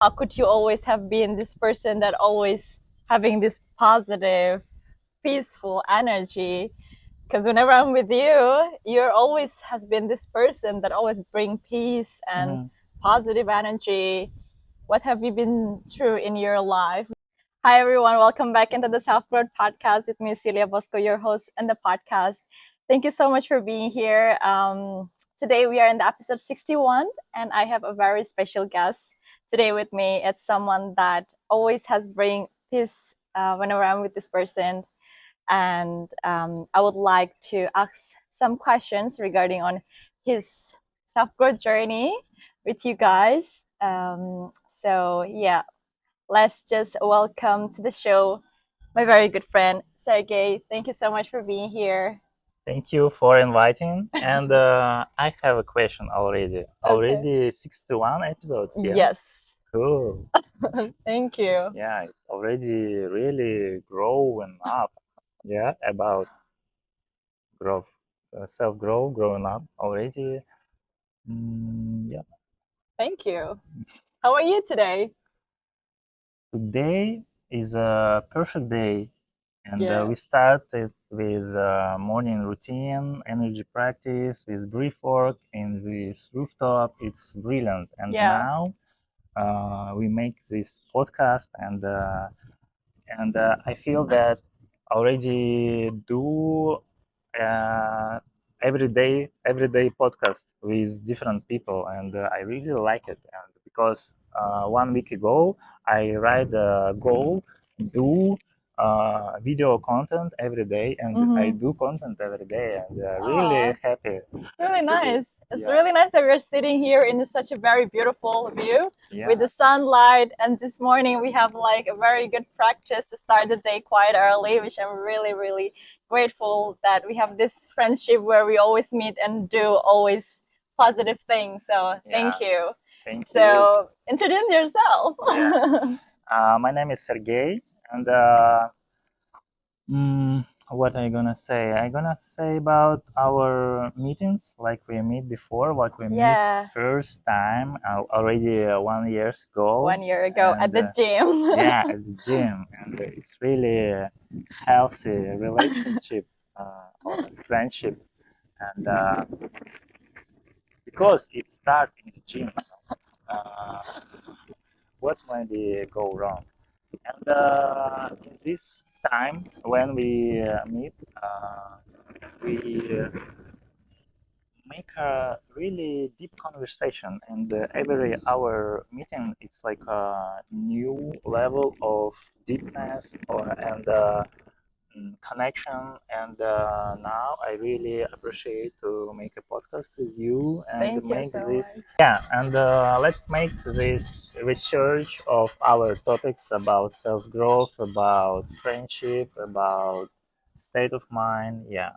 how could you always have been this person that always having this positive, peaceful energy? Because whenever I'm with you, you're always has been this person that always bring peace and Mhm. positive energy. What have you been through in your life? Hi everyone, welcome back into the Self Growth Podcast with me, Celia Bosco, your host in the podcast. Thank you so much for being here. Today we are in the episode 61, and I have a very special guest today with me. It's someone that always has bring peace whenever I'm with this person, and I would like to ask some questions regarding on his self growth journey with you guys. So yeah, let's just welcome to the show my very good friend Sergey. Thank you so much for being here. Thank you for inviting. And I have a question already. Okay. Already 61 episodes, yeah? Yes. Cool. Thank you. Yeah, it's already really growing up. Yeah, about growth, self-growth, growing up already. Yeah. Thank you. How are you today? Today is a perfect day. And Yeah. we started with morning routine, energy practice, with brief work, and with rooftop. It's brilliant. And Yeah. now we make this podcast, and I feel that already do uh, everyday podcast with different people, and I really like it. And because 1 week ago I write a goal, do video content every day, and I Mm-hmm. do content every day, and really Oh, happy it's really to do. nice. It's Yeah, really nice that we're sitting here in such a very beautiful view with yeah, the sunlight. And this morning we have like a very good practice to start the day quite early, which I'm really, really grateful that we have this friendship where we always meet and do always positive things. So yeah. thank you. Thank you. So introduce yourself. Yeah. My name is Sergey, and what am I gonna say? I'm gonna say about our meetings, like we meet before, like we meet Yeah, first time already 1 years ago, 1 year ago at and the gym. yeah, at the gym, and it's really a healthy relationship or friendship, and because it starts in the gym, uh, what maybe go wrong? And in this time when we meet, we make a really deep conversation, and every hour meeting it's like a new level of deepness and connection. And now I really appreciate to make a podcast with you and Thank you make so this, much. yeah, and let's make this research of our topics about self-growth, about friendship, about state of mind. Yeah,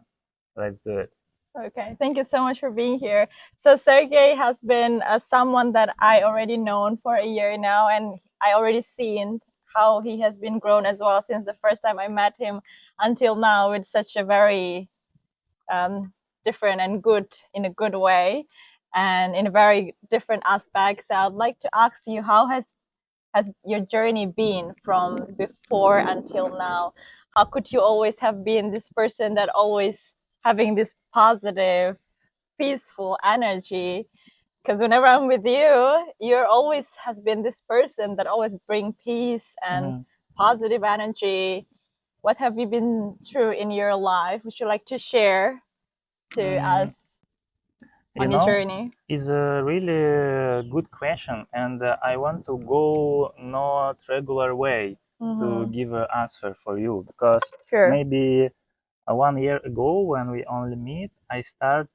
let's do it. Okay, thank you so much for being here. So Sergey has been someone that I already known for a year now, and I already seen how he has been grown as well since the first time I met him until now with such a very um, different and good in a good way, and in a very different aspect. So I'd like to ask you, how has your journey been from before until now? How could you always have been this person that always having this positive, peaceful energy? Because whenever I'm with you, you're always has been this person that always bring peace and Mhm. positive energy. What have you been through in your life? Would you like to share to Mm, us you on your know, journey? is a really good question, and I want to go not regular way to Mm-hmm. give an answer for you, because Sure. maybe 1 year ago when we only meet, I start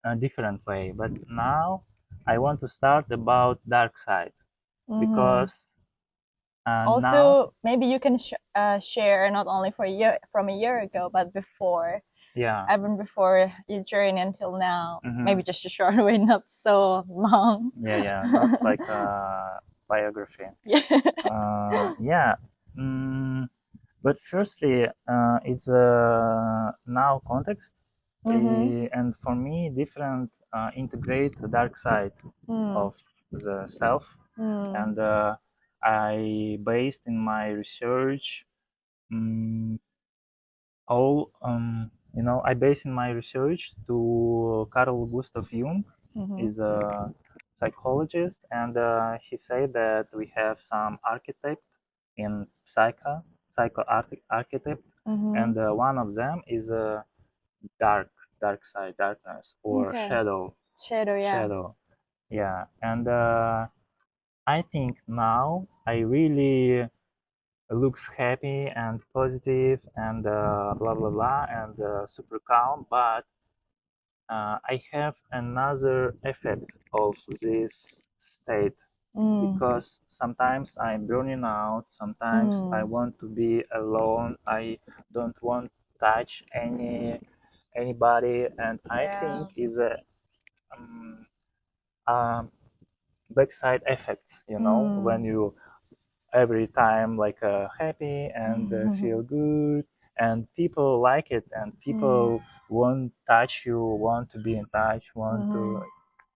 a different way, but now I want to start about dark side, Mm-hmm. because now, Also, maybe you can share not only for a year from a year ago, but before, yeah. even before your journey until now. Maybe Hmm. just a short way, not so long. Yeah, not like a biography. Yeah. Yeah. mm, but firstly, it's now context, Mm-hmm. and for me different integrate the dark side Mm. of the self. Mm. And I based in my research um, I based in my research to Carl Gustav Jung Mm-hmm. is a psychologist, and he said that we have some architect in architect, Mm-hmm. and one of them is a dark, dark side, darkness or Okay. shadow, Shadow, yeah. shadow. Yeah, and I think now I really looks happy and positive and blah blah blah and super calm, but I have another effect of this state Mm. because sometimes I'm burning out, sometimes I Mm. want to be alone, I don't want to touch anybody, and I Yeah. think is a um, um, backside effect, when Mm. you every time like happy and feel good, and people like it, and Mm. people want touch you, want to be in touch, want Mm-hmm. to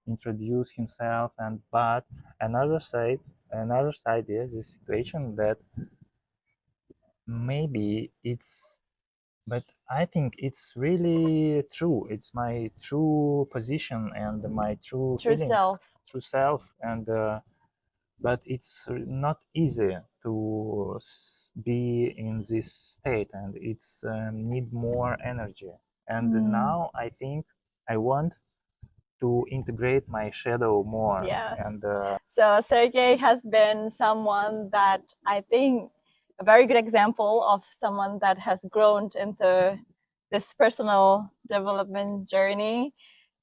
introduce himself, and but another side another side is the situation that maybe it's but I think it's really true, it's my true position and my true True feelings, self. true self, and but it's not easy to be in this state, and it's need more energy, and Mm. now I think I want to integrate my shadow more, Yeah. and So Sergey has been someone that I think a very good example of someone that has grown into this personal development journey.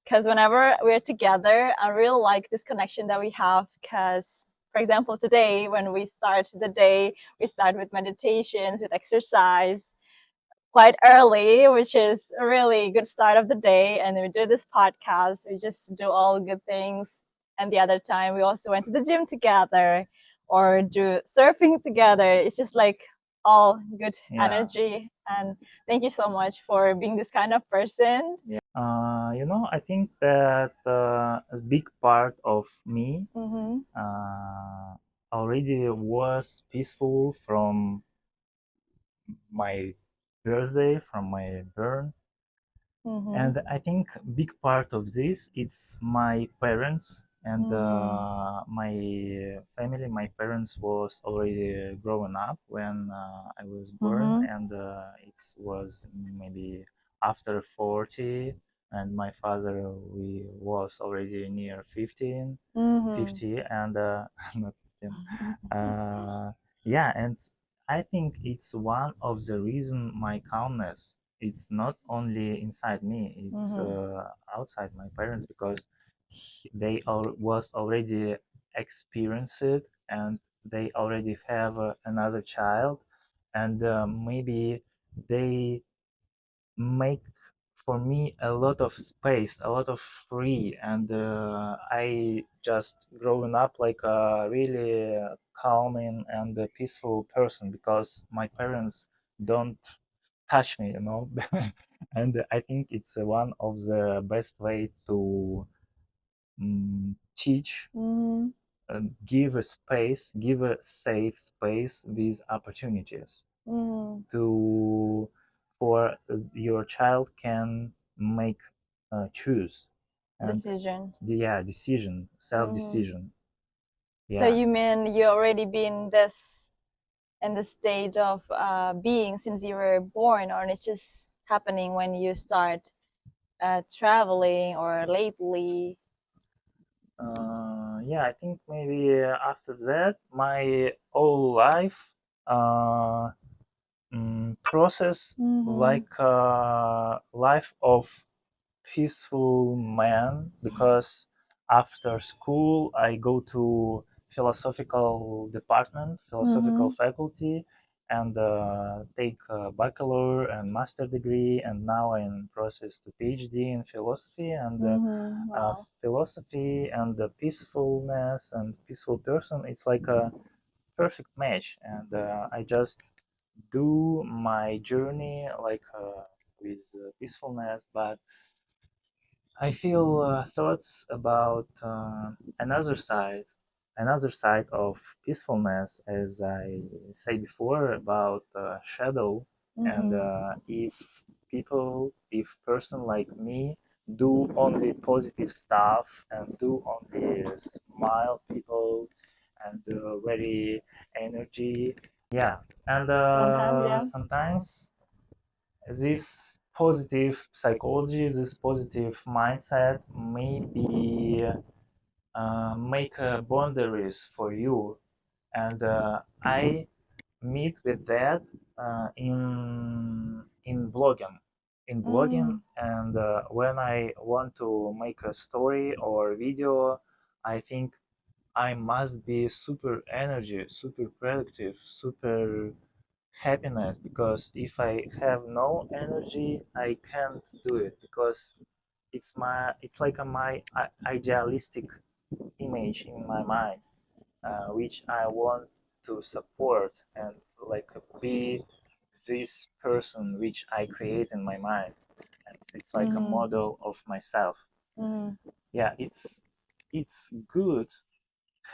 Because whenever we're together, I really like this connection that we have. Because, for example, today when we start the day, we start with meditations, with exercise, quite early, which is a really good start of the day. And we do this podcast. We just do all good things. And the other time, we also went to the gym together or do surfing together. It's just like all good yeah. energy. And thank you so much for being this kind of person. Yeah. I think that a big part of me Mm-hmm. already was peaceful from my birthday, from my birth. Mm-hmm. And I think big part of this it's my parents and Mm. my family. My parents was already growing up when I was born, Mm-hmm. and it was maybe after 40, and my father we was already near 15, Mm-hmm. 50, and not 15. uh, yeah, and I think it's one of the reason my calmness, it's not only inside me, it's Mm-hmm. outside my parents, because they was already experienced it, and they already have another child, and maybe they make for me a lot of space, a lot of free, and I just growing up like a really calming and peaceful person because my parents don't touch me, and I think it's one of the best way to teach, Mm-hmm. give a space, give a safe space with opportunities Mm-hmm. to for your child can make choose, and Decision. yeah, decision, self Mm-hmm. decision. So Yeah. you mean you already been this in the stage of being since you were born, or it's just happening when you start traveling or lately? Yeah, I think maybe after that my whole life uh, process Mm-hmm. like life of peaceful man, because after school I go to philosophical department, philosophical Mm-hmm. faculty, and take a bachelor and master degree, and now I'm in process to PhD in philosophy, and Mm-hmm. Wow. philosophy and the peacefulness and peaceful person, it's like a perfect match, and I just do my journey like with peacefulness, but I feel thoughts about another side. another side of peacefulness, as I say before, about shadow. And if if person like me do only positive stuff and do only smile people and very energy, yeah. And Sometimes, yeah. sometimes this positive psychology, this positive mindset may be make boundaries for you. And I meet with that in blogging. And when I want to make a story or video, I think I must be super energy, super productive, super happiness, because if I have no energy I can't do it, because it's like my idealistic image in my mind, which I want to support and like be this person which I create in my mind, and it's like a model of myself. Yeah, it's good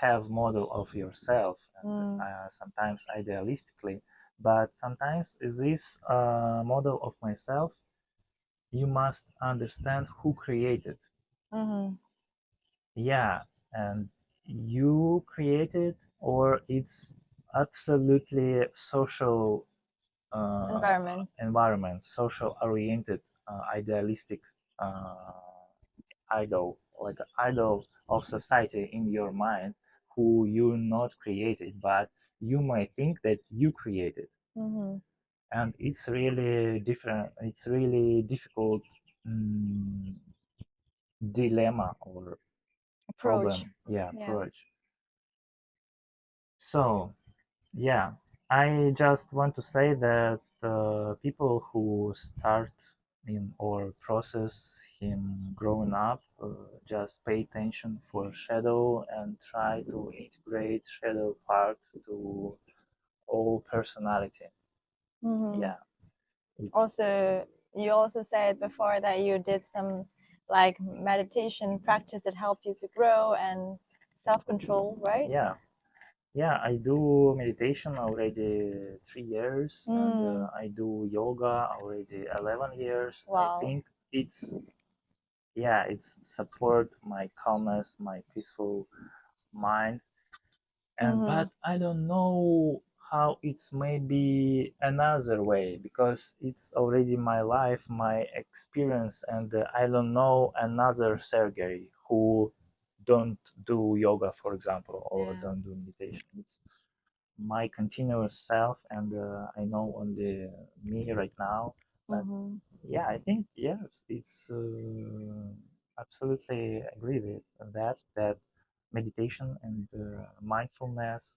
have model of yourself, and sometimes idealistically, but sometimes this model of myself you must understand who created. Yeah, and you created, or it's absolutely social environment, social oriented, idealistic uh, idol, like an idol of society in your mind, who you not created, but you might think that you created. And it's really different. It's really difficult mm, dilemma or Approach. problem. Yeah, Yeah. approach. So yeah, I just want to say that people who start in or process him growing up, just pay attention for shadow and try to integrate shadow part to all personality. Yeah, it's Also, you also said before that you did some like meditation practice that helped you to grow and self-control, right? yeah. Yeah, I do meditation already 3 years, and I do yoga already 11 years. I Wow. think it's yeah, it's support my calmness, my peaceful mind. And but I don't know how it's maybe another way, because it's already my life, my experience, and I don't know another Sergey who don't do yoga, for example, or Yeah. don't do meditation. It's my continuous self, and I know only me right now. But yeah, I think yes, it's absolutely agree with that meditation and mindfulness.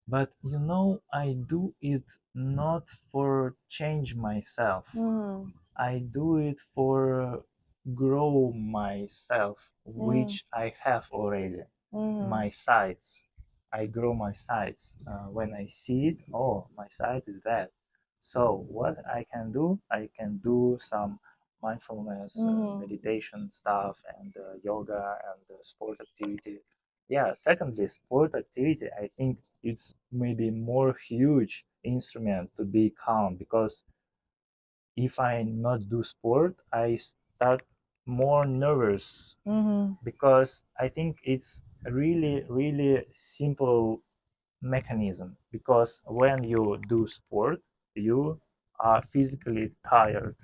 But I do it not for change myself. I do it for grow myself, which I have already. My sides. I grow my sides. When I see it, oh, my side is that. So what I can do? I can do some mindfulness, meditation stuff, and yoga and sport activity. Yeah. Secondly, sport activity. I think it's maybe more huge instrument to be calm, because if I not do sport, I start more nervous, because I think it's a really, really simple mechanism. Because when you do sport, you are physically tired,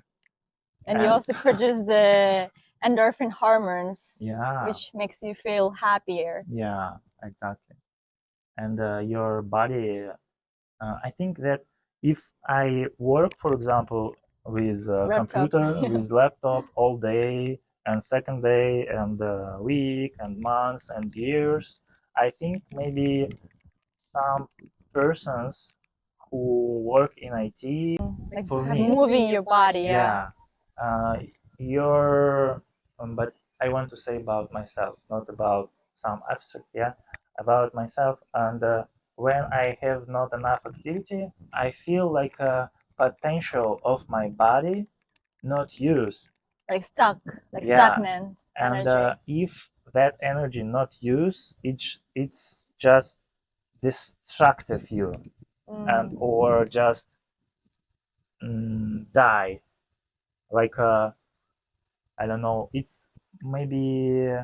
And you also produce the endorphin hormones, yeah, which makes you feel happier. yeah, exactly. And your body, I think that if I work, for example, with a Laptop. computer, with laptop all day, and second day, and week, and months, and years, I think maybe some persons who work in IT, Like for me, moving your body, yeah, uh, your but I want to say about myself, not about some abstract, yeah, about myself. And when I have not enough activity, I feel like a potential of my body not used. like stuck, like Yeah, stagnant and energy. if that energy not use, it's just destructive you, and or just die, like I don't know, it's maybe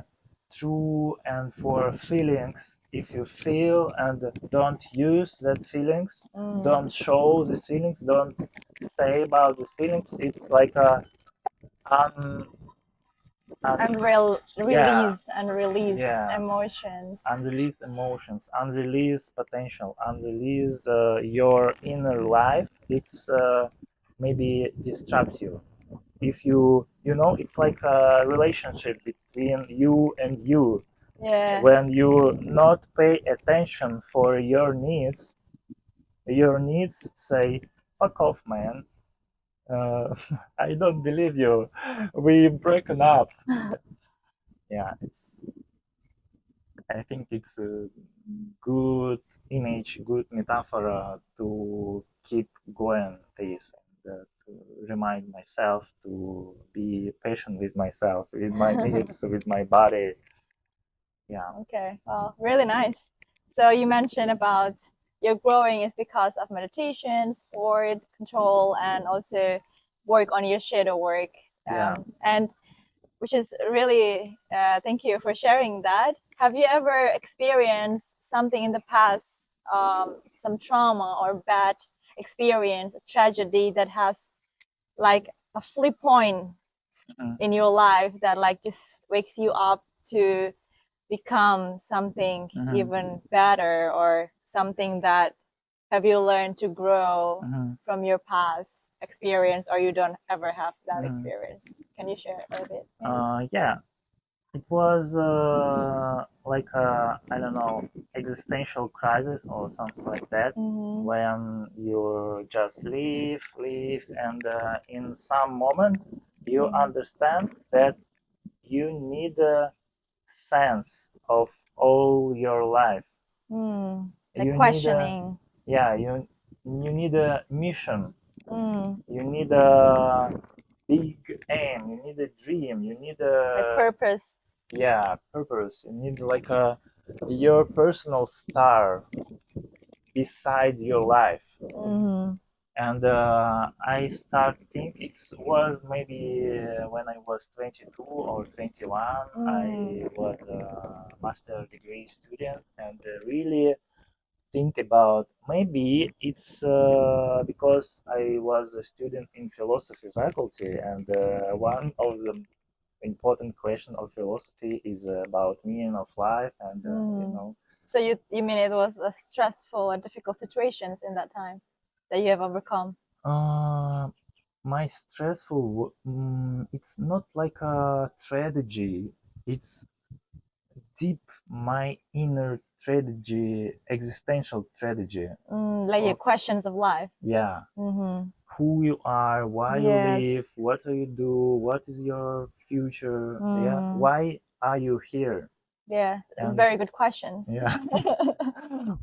true. And for feelings, if you feel and don't use that feelings, don't show these feelings, don't say about these feelings, it's like a un, Unreal yeah, release, unreleased yeah, emotions. unreleased emotions, unreleased potential, unreleased your inner life. It's maybe distracts you. If you know, it's like a relationship between you and you. Yeah. When you not pay attention for your needs say, fuck off, man. I don't believe you, we broken up. Yeah, it's, I think it's a good image, good metaphor to keep going this, and to remind myself to be patient with myself, with my needs, with my body. Yeah. Okay, well, really nice. So you mentioned about your growing is because of meditation, sport, control, and also work on your shadow work. Yeah. And which is really, thank you for sharing that. Have you ever experienced something in the past, some trauma or bad experience, a tragedy that has like a flip point in your life that like just wakes you up to become something even better, or something that have you learned to grow from your past experience, or you don't ever have that experience? Can you share a bit? Yeah, it was like a, I don't know, existential crisis or something like that, when you just live, and in some moment you understand that you need a sense of all your life. Like You need a, questioning. yeah, you need a mission. You need a big aim. You need a dream. You need Like a, purpose. yeah, purpose. You need like a your personal star beside your life. And I start think it was maybe when I was 22 or 21. I was a master degree student, and really think about maybe it's because I was a student in philosophy faculty, and one of the important question of philosophy is about meaning of life, and you know. So you mean it was a stressful or difficult situations in that time that you have overcome? Uh, my stressful, it's not like a tragedy. It's deep my inner tragedy, existential tragedy. Like your Of, questions of life. yeah, who you are, why you Yes. live, what do you do, what is your future, yeah, why are you here, Yeah, it's and very good questions. yeah,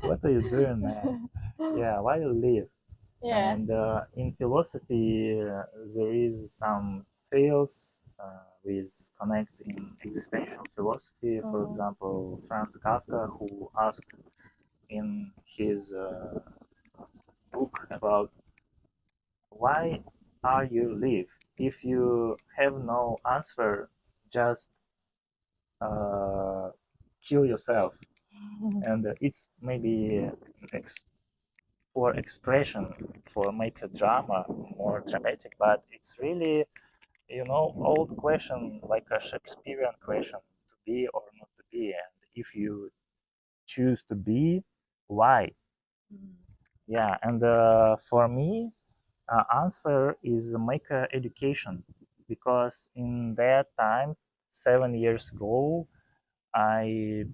what are you doing, man? Yeah, why you live? Yeah. And in philosophy, there is some fields with connecting existential philosophy. For example, Franz Kafka, who asked in his book about why are you live. If you have no answer, just uh, kill yourself. And it's maybe for expression, for make a drama more dramatic, but it's really, you know, old question, like a Shakespearean question, to be or not to be. And if you choose to be, why? Yeah, and for me, answer is make education, because in that time, 7 years ago, I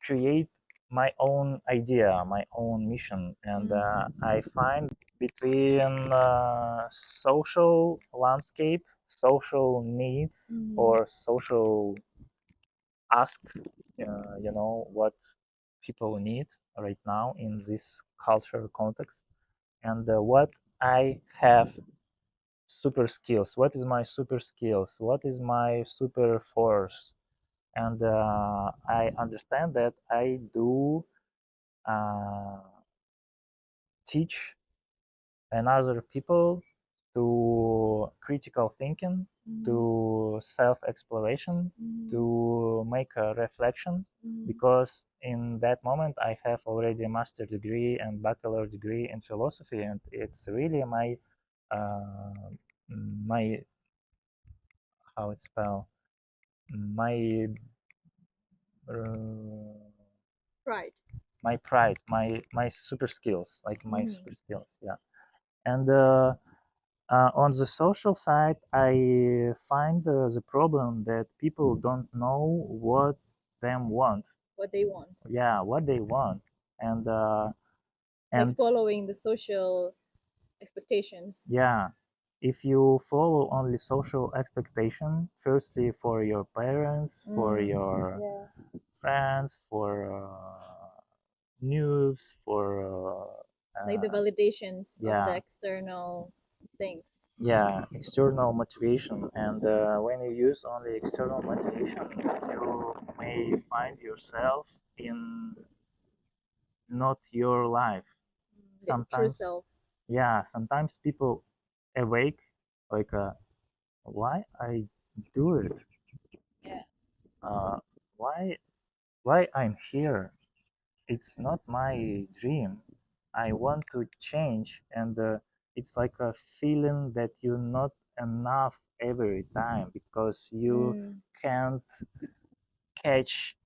create my own idea, my own mission, and I find between social landscape, social needs, or social ask, you know, what people need right now in this culture context, and what I have super skills. What is my super skills? What is my super force? and I understand that I do uh, teach another people to critical thinking, to self-exploration, to make a reflection, because in that moment I have already a master degree and bachelor degree in philosophy, and it's really uh, my how it's spelled my uh, Right. my pride, my super skills, like my super skills, yeah. And on the social side, I find the problem that people don't know what them want. What they want. Yeah, what they want, and Like and following the social expectations. yeah, if you follow only social expectation, firstly for your parents, for your Yeah. friends, for news, for Like the validations of the yeah, external things. yeah, external motivation. And when you use only external motivation, you may find yourself in not your life. The true Sometimes, self. yeah, sometimes people awake like, why I do it? Yeah. Uh, why why I'm here? It's not my dream. I want to change, and it's like a feeling that you're not enough every time because you can't catch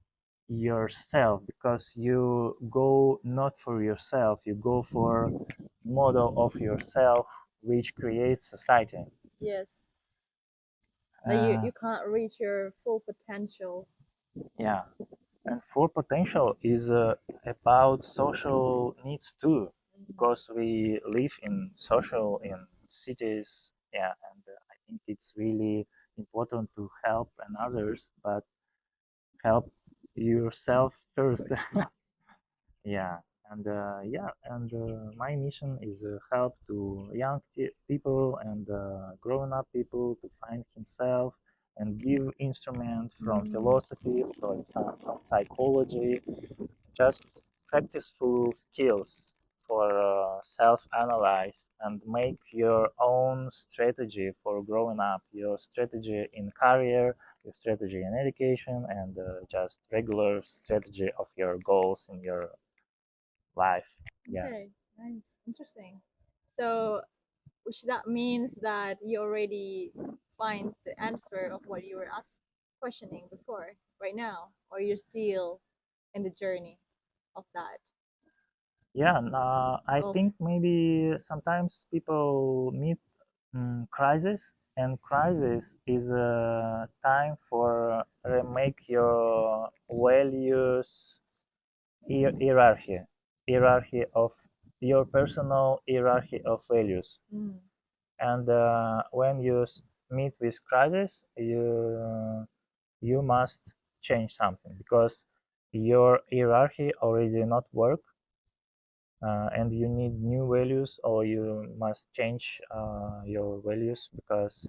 yourself, because you go not for yourself, you go for model of yourself which creates society. Yes. Like uh, you can't reach your full potential. yeah, and full potential is about social needs too, because we live in social in cities, yeah, and I think it's really important to help and others, but help yourself first. Yeah, and yeah, and my mission is help to young people and grown up people to find himself and give instruments from philosophy, from psychology, just practiceful skills for self-analyze and make your own strategy for growing up, your strategy in career, your strategy in education, and just regular strategy of your goals in your life. Yeah. Okay, nice, interesting. So, which that means that you already find the answer of what you were questioning before, right now, or you're still in the journey of that. Yeah, and, I Of think maybe sometimes people meet crisis, and crisis is a time for remake your values hierarchy, hierarchy of your personal hierarchy of values. And when you meet with crisis, you must change something, because your hierarchy already not work, and you need new values, or you must change your values, because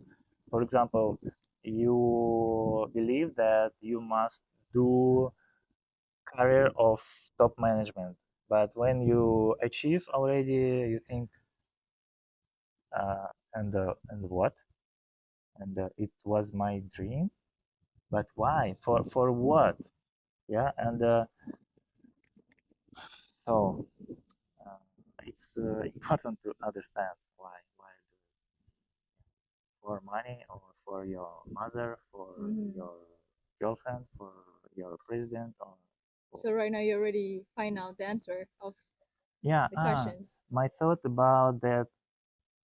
for example, you believe that you must do career of top management, but when you achieve already, you think, and what, and it was my dream, but why, for what? Yeah, and so uh, it's important to understand why for money, or for your mother, for your girlfriend, for your president, or so right now you already find out the answer of yeah. the questions. My thought about that,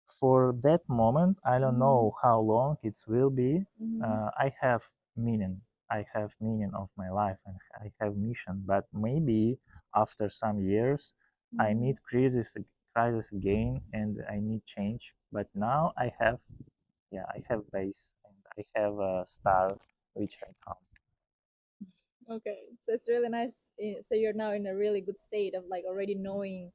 for that moment, I don't know how long it will be. I have meaning. I have meaning of my life, and I have mission. But maybe after some years, I meet crisis again, and I need change. But now I have, yeah, I have base, and I have a star which I come. Okay, so it's really nice. So you're now in a really good state of like already knowing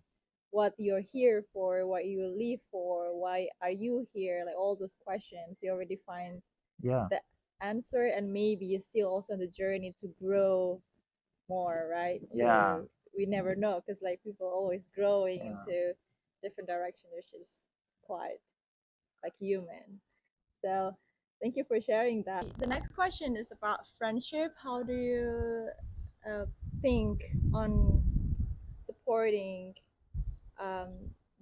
what you're here for, what you live for, why are you here, like all those questions. You already find Yeah, that. answer, and maybe you're still also on the journey to grow more, right? Yeah, We never know, because like people always growing yeah. into different direction, which is quite like human. So thank you for sharing that. The next question is about friendship. How do you uh, think on supporting um,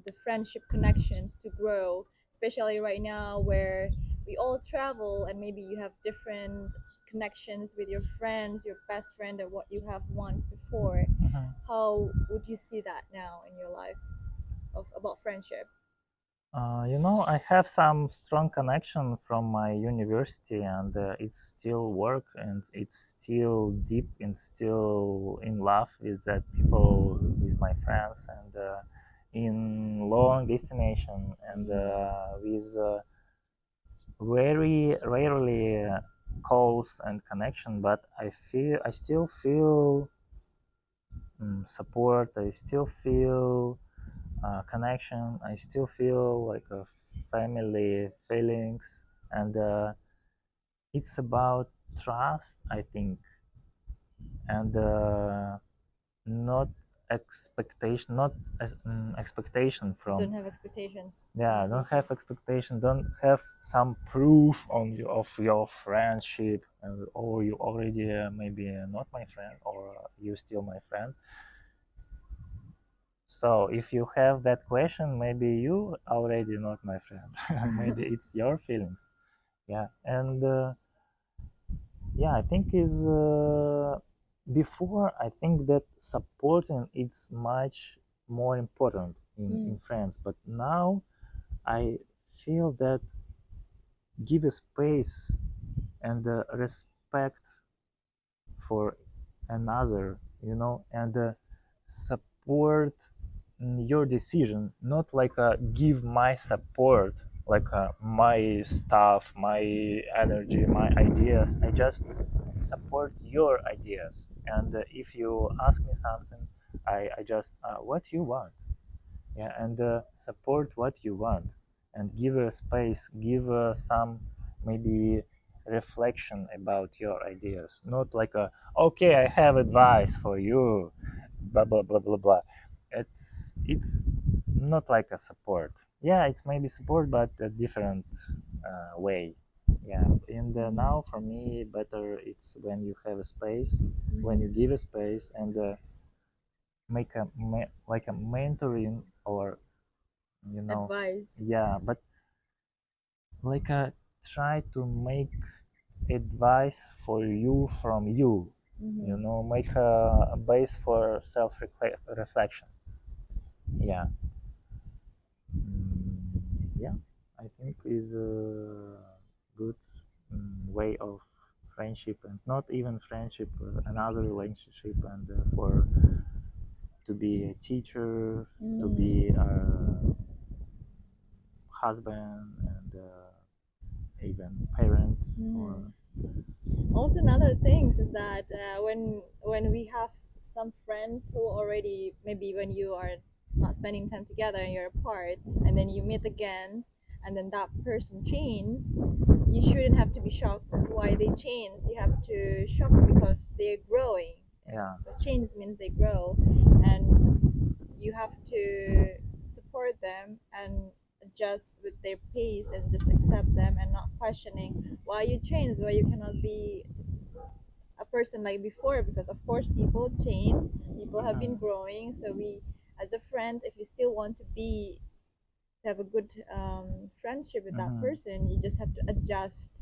the friendship connections to grow, especially right now where we all travel and maybe you have different connections with your friends, your best friend, and what you have once before? Mhm. How would you see that now in your life about friendship? I have some strong connection from my university, and it's still work, and it's still deep, and still in love with that people, with my friends, and in long destination, and with very rarely calls and connection. But I still feel support. I still feel connection. I still feel like a family feelings, and it's about trust, I think, and not expectation, not expectation Don't from. have expectations Yeah, from don't people. have expectation. Don't have some proof of your friendship, or you already maybe not my friend, or you still my friend. So if you have that question, maybe you already not my friend. Maybe it's your feelings. Yeah, and yeah, I think is before I think that supporting it's much more important in friends, but now I feel that give a space and respect for another, and support your decision, not like give my support, like my stuff, my energy, my ideas. I just support your ideas, and if you ask me something, I just what you want. Yeah, and support what you want, and give a space, give some maybe reflection about your ideas, not like a okay, I have advice for you, blah blah blah blah blah. It's not like a support. Yeah, it's maybe support, but a different way. Yeah, and now for me better it's when you have a space, when you give a space, and make like a mentoring, or Advice. yeah, but like try to make advice for you from you, make a base for self reflection. Yeah. Yeah, I think is a good way of friendship, and not even friendship, another relationship, and for to be a teacher, to be a husband, and even parents, or Also, another things is that when we have some friends who already, maybe when you are not spending time together and you're apart, and then you meet again, and then that person changes, you shouldn't have to be shocked why they change. You have to shock because they're growing. yeah. Because change means they grow, and you have to support them and adjust with their pace and just accept them and not questioning why you change, why you cannot be a person like before, because of course people change, people have been growing. So we, as a friend, if you still want to have a good friendship with that Mhm. person, you just have to adjust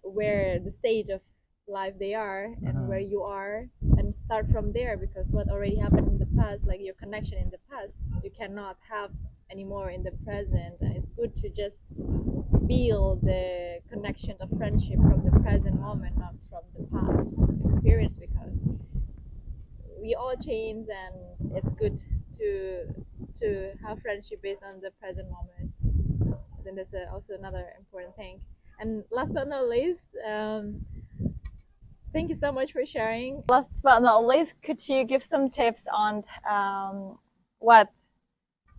where the stage of life they are and where Mhm. you are, and start from there, because what already happened in the past, like your connection in the past, you cannot have anymore in the present. And it's good to just build the connection of friendship from the present moment, not from the past experience, because we all change, and it's good to have friendship based on the present moment. I think that's also another important thing. And last but not least, thank you so much for sharing. Last but not least, could you give some tips on what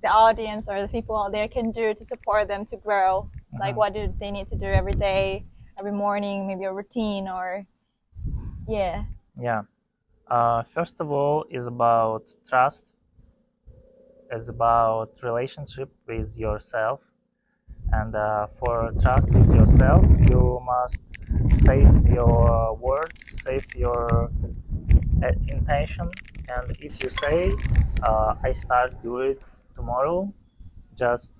the audience or the people out there can do to support them to grow? Like, Mhm. what do they need to do every day, every morning, maybe a routine or yeah. Yeah. First of all, is about trust. Is about relationship with yourself, and for trust with yourself, you must save your words, save your intention. And if you say, "I start do it tomorrow," just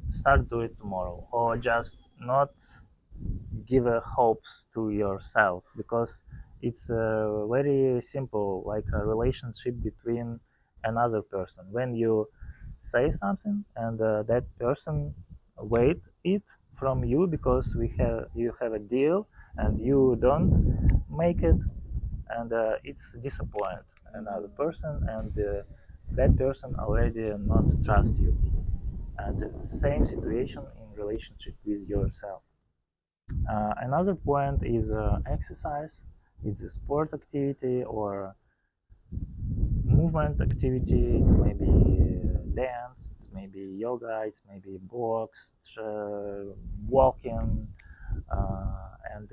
start do it tomorrow, or just not give a hopes to yourself, because it's very simple, like a relationship between another person. When you say something and that person wait it from you, because you have a deal and you don't make it, and it's disappoint another person, and that person already not trust you. And the same situation in relationship with yourself. Another point is exercise. It's a sport activity or movement activity. It's maybe dance. It's maybe yoga. It's maybe box, walking, and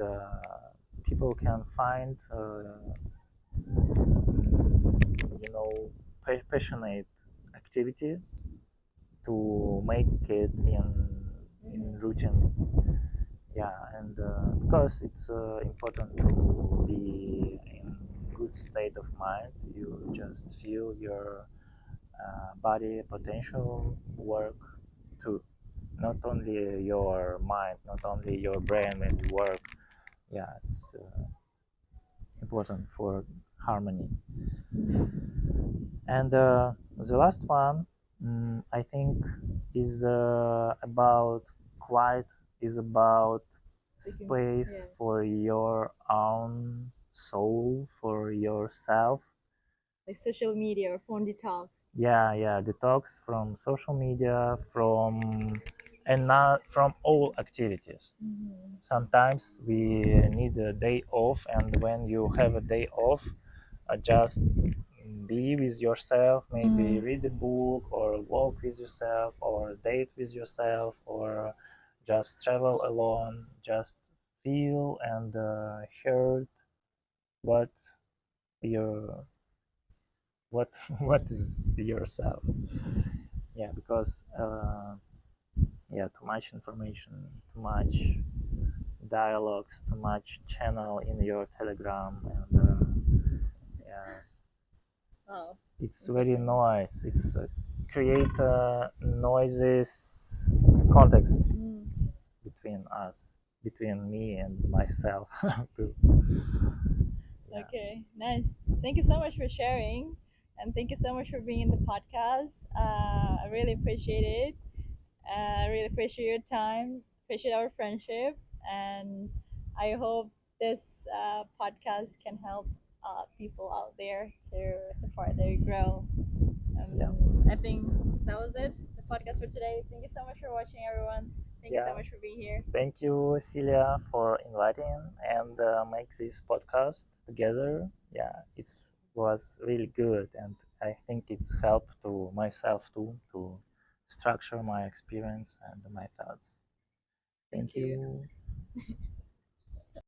people can find, you know, passionate activity to make it in routine. Yeah, and because it's important to be in good state of mind, you just feel your body potential work too, not only your mind, not only your brain maybe work. Yeah, it's important for harmony. And the last one, I think, is about quiet, is about space, Yes. for your own soul, for yourself. Like social media or phone detox. Yeah, detox from social media, from and not from all activities. Sometimes we need a day off, and when you have a day off, just be with yourself, maybe read a book or walk with yourself or date with yourself, or just travel alone, just feel and hear what your what what is yourself. Yeah, because yeah, too much information, too much dialogues, too much channel in your telegram, and yes, Oh, it's very interesting. noise. It's create noises context between us, between me and myself. Too. Yeah, Okay, nice. Thank you so much for sharing, and thank you so much for being in the podcast. I really appreciate it. I really appreciate your time, appreciate our friendship, and I hope this podcast can help people out there to support their growth. yeah, I think that was it, the podcast for today. Thank you so much for watching, everyone. Thank you so yeah. much for being here. Thank you, Celia, for inviting and make this podcast together. Yeah, it was really good, and I think it's helped to myself too to structure my experience and my thoughts. Thank Thank you. you.